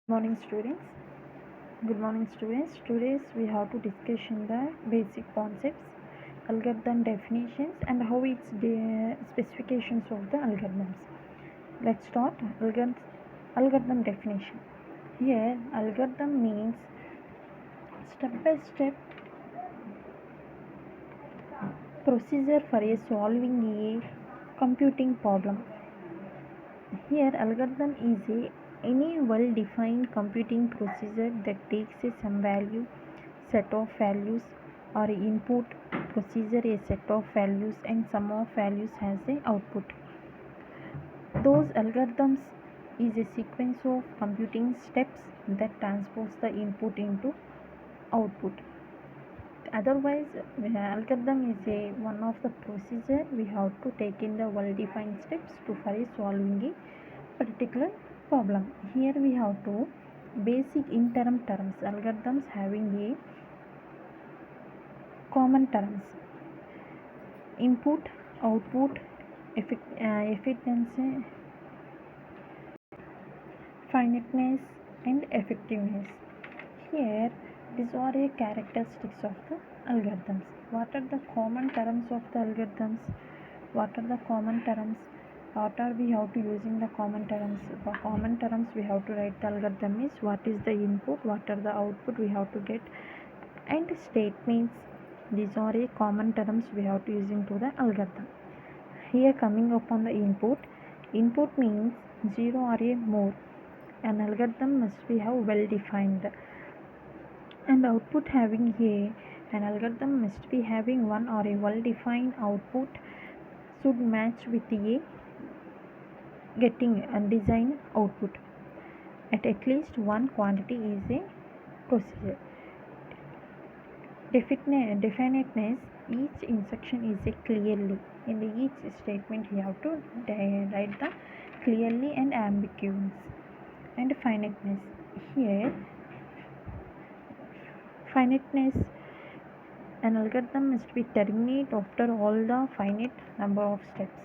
Morning students. Good morning students. Today we have to discussion the basic concepts, algorithm definitions and how its specifications of the algorithms. Let's start. Algorithm definition. Here algorithm means step by step procedure for a solving a computing problem. Here algorithm is any well-defined computing procedure that takes a some value, set of values or input procedure a set of values and sum of values has a output. Those algorithms is a sequence of computing steps that transpose the input into output. Otherwise, algorithm is a one of the procedure we have to take in the well-defined steps to for solving a particular problem. Here we have to basic interim terms. Algorithms having a common terms: input, output, efficiency, finiteness, and effectiveness. Here, these are a characteristics of the algorithms. What are the common terms of the algorithms? What are the common terms? What are we have to using the common terms? For common terms, we have to write the algorithm is what is the input, what are the output we have to get, and statements. These are a common terms we have to using to the algorithm. Here coming upon the input. Input means 0 or a more. An algorithm must be have well defined. And output having a an algorithm must be having one or a well defined output should match with a getting a design output. At least one quantity is a procedure. Definiteness, each instruction is a clearly. In each statement you have to write the clearly and ambiguous. And finiteness, here finiteness, an algorithm must be terminate after all the finite number of steps.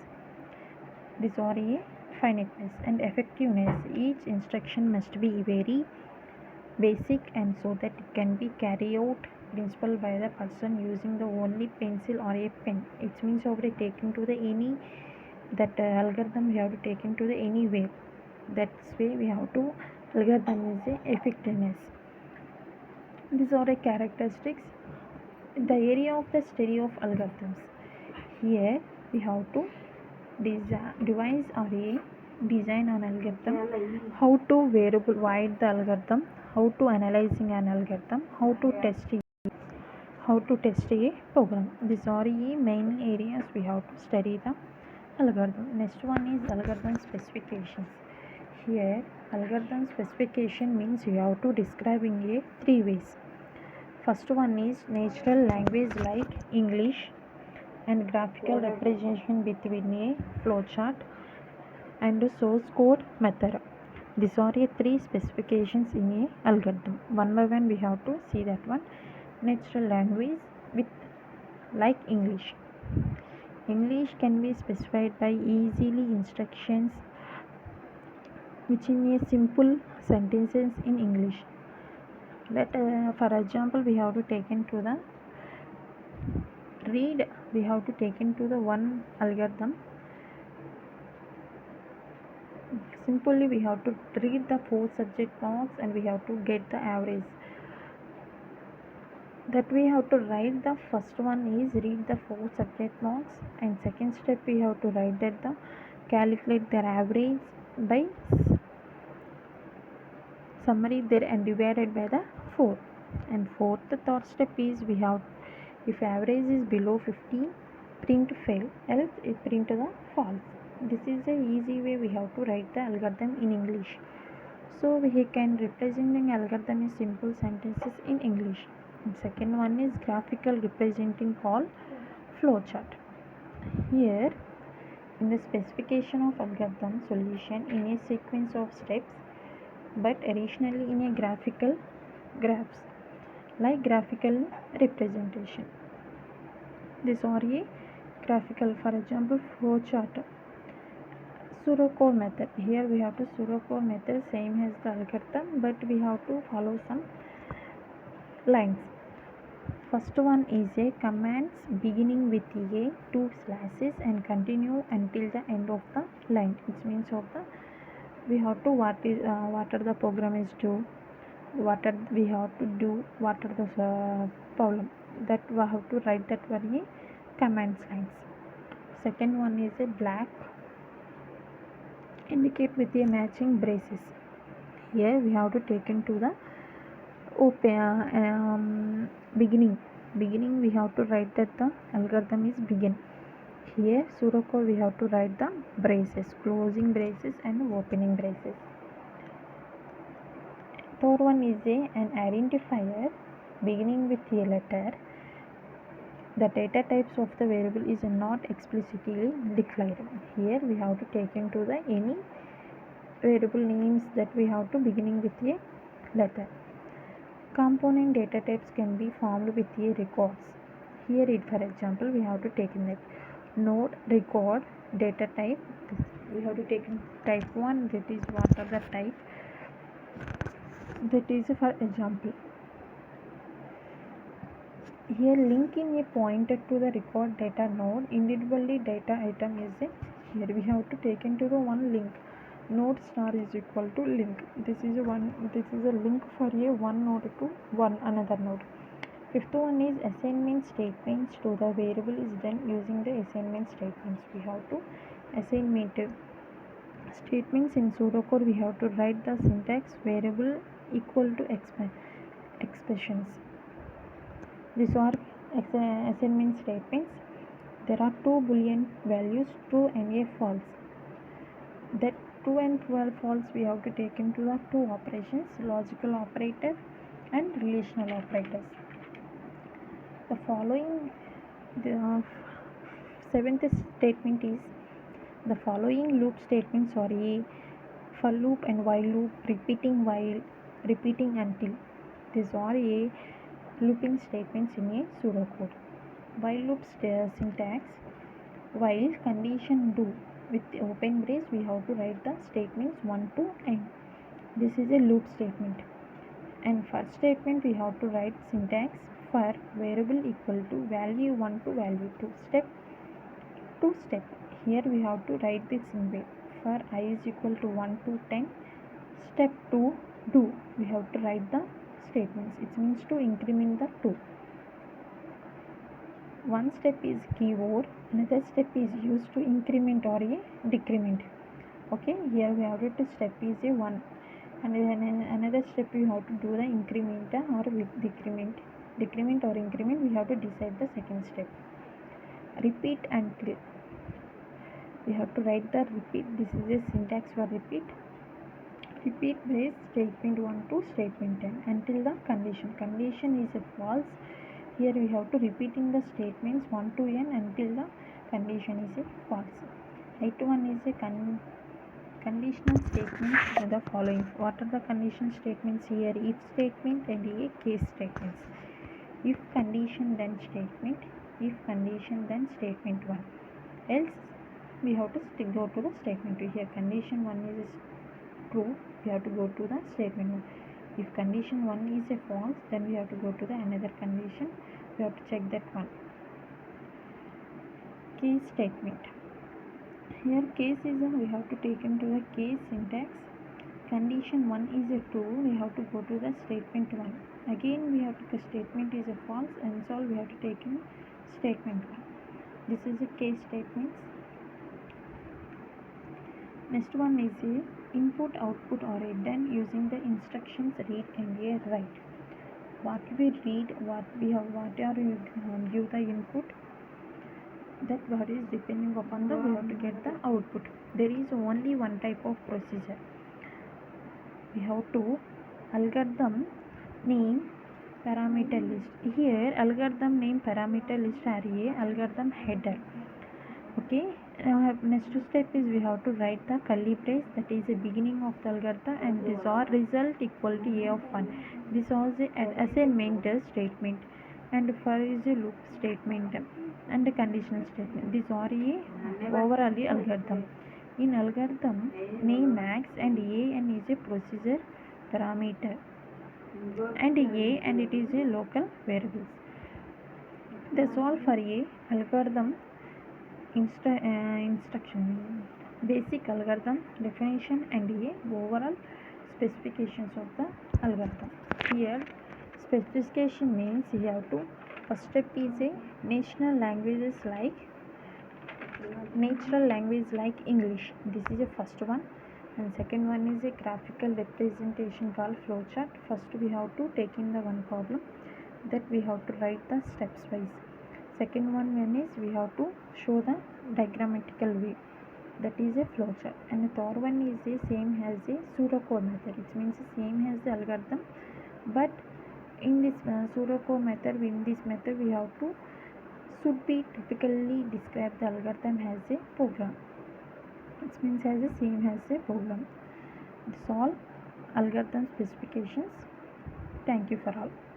These are a finiteness. And effectiveness, each instruction must be very basic and so that it can be carried out principle by the person using the only pencil or a pen. It means over taking to the any that algorithm we have to take into the any way. That's way we have to algorithm is a effectiveness. These are the characteristics. The area of the study of algorithms. Here we have to devise or a design an algorithm, how to variable wide the algorithm, how to analyzing an algorithm, how to test a program. These are the main areas we have to study the algorithm. Next one is algorithm specifications. Here algorithm specification means you have to describe in a three ways. First one is natural language like English and graphical representation between a flowchart and a source code method. These are a three specifications in a algorithm. One by one we have to see that one. Natural language with like English. English can be specified by easily instructions which in a simple sentences in English. Let for example we have to take into the read, we have to take into the one algorithm. Simply we have to read the four subject marks and we have to get the average. That we have to write the first one is read the four subject marks, and second step we have to write that the calculate their average by summary there and divided by the 4. And fourth the third step is we have, if average is below 50, print fail, else it print the false. This is the easy way we have to write the algorithm in English. So we can representing algorithm in simple sentences in English. And second one is graphical representing called flowchart. Here in the specification of algorithm solution in a sequence of steps but additionally in a graphical graphs like graphical representation. These are a graphical, for example flowchart. Pseudocode method. Here we have to pseudocode method, same as the algorithm, but we have to follow some lines. First one is a commands beginning with a two slashes and continue until the end of the line. It means of the we have to what are the program is do, what are we have to do, what are the problem that we have to write that very command lines. Second one is a black indicate with a matching braces. Here we have to take into the beginning we have to write that the algorithm is begin. Here pseudocode we have to write the braces, closing braces and opening braces. Third one is an identifier beginning with a letter. The data types of the variable is not explicitly declared. Here we have to take into the any variable names that we have to beginning with a letter. Component data types can be formed with a records. Here it for example we have to take in that node record data type. We have to take in type 1, that is what are the type, that is for example. Here link in a pointer to the record data node. Individually data item is a, here we have to take into the one link. Node star is equal to link. This is a link for a one node to one another node. Fifth one is assignment statements to the variable is done using the assignment statements. We have to assignment statements in pseudocode. We have to write the syntax variable equal to expressions. These are assignment statements. There are two boolean values, true and a false. That true and false we have to take into the two operations, logical operator and relational operators. The following, the seventh statement is the following loop statements are a for loop and while loop, repeating until. These are a looping statements in a pseudocode. While loop syntax, while condition do with the open brace we have to write the statements 1 to n. This is a loop statement. And first statement we have to write syntax for variable equal to value 1 to value 2 step to step. Here we have to write this in way for I is equal to 1 to 10 step 2 do. We have to write the statements. It means to increment the 2. One step is keyword, another step is used to increment or a decrement. Okay, here we have to step is a 1 and then another step we have to do the increment or decrement or increment. We have to decide the second step. Repeat until, we have to write the repeat. This is a syntax for repeat. Repeat brace statement 1 to statement 10 until the condition is a false. Here we have to repeating the statements 1 to n until the condition is a false. Right one is a conditional statements are the following. What are the conditional statements here? If statement and a case statements. If condition then statement, if condition then statement 1. Else we have to go to the statement 2. Here condition 1 is true, we have to go to the statement 1. If condition 1 is a false, then we have to go to the another condition. We have to check that one. Case statement. Here case is we have to take into the case syntax. Condition 1 is a true, we have to go to the statement 1. Again we have to, the statement is a false, and so we have to take in statement 1. This is a case statements. Next one is a input output are done using the instructions read and a write. What we read, what are you give the input, that what is depending upon the we have to get the output. There is only one type of procedure. We have to algorithm name parameter list. Here algorithm name parameter list are a algorithm header. Okay, next step is we have to write the curly brace, that is the beginning of the algorithm, and this or result equal to a of 1. This was the assignment statement, and for is a loop statement and a conditional statement. This are a overall algorithm. In algorithm, name max and a is a procedure parameter and a and it is a local variable. The solve for a algorithm instruction, basic algorithm definition and a overall specifications of the algorithm. Here specification means you have to first step is a natural language like English. This is the first one, and second one is a graphical representation called flowchart. First we have to take in the one problem, that we have to write the steps wise. Second one is we have to show the diagrammatical way, that is a flowchart. And the third one is the same as a pseudocode method. It means the same as the algorithm, but in this pseudocode method, in this method we have to should be typically describe the algorithm as a program. It means as the same as a program. It's all algorithm specifications. Thank you for all.